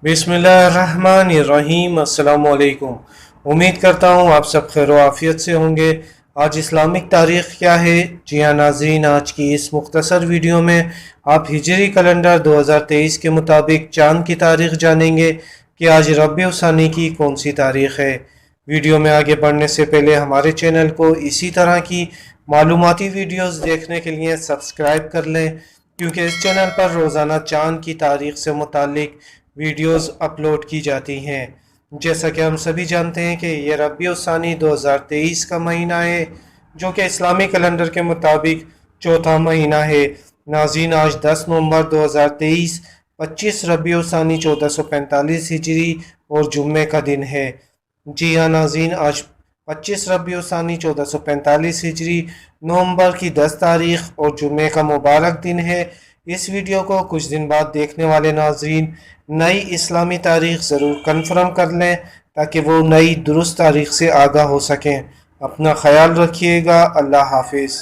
बिस्मिल्लाहिर्रहमानिर्रहीम। अस्सलामुअलैकुम। उम्मीद करता हूँ आप सब खैर आफियत से होंगे। आज इस्लामिक तारीख़ क्या है? जी हाँ नाज़रीन, आज की इस मुख्तसर वीडियो में आप हिजरी कैलेंडर 2023 के मुताबिक चाँद की तारीख़ जानेंगे कि आज रबीउल सानी की कौन सी तारीख़ है। वीडियो में आगे बढ़ने से पहले हमारे चैनल को इसी तरह की मालूमाती वीडियोस देखने के लिए सब्सक्राइब कर लें, क्योंकि इस चैनल पर रोज़ाना चाँद की तारीख़ से मुतालिक वीडियोस अपलोड की जाती हैं। जैसा कि हम सभी जानते हैं कि यह रबीउल सानी 2023 का महीना है, जो कि इस्लामी कैलेंडर के मुताबिक चौथा महीना है। नाज़रीन, आज 10 नवंबर 2023 25 रबीउल सानी 1445 हिजरी और जुम्मे का दिन है। जी हाँ नाज़रीन, आज 25 रबीउल सानी 1445 हिजरी नवंबर की 10 तारीख़ और जुम्मे का मुबारक दिन है। इस वीडियो को कुछ दिन बाद देखने वाले नाज़रीन नई इस्लामी तारीख़ ज़रूर कन्फर्म कर लें, ताकि वो नई दुरुस्त तारीख़ से आगाह हो सकें। अपना ख्याल रखिएगा। अल्लाह हाफिज़।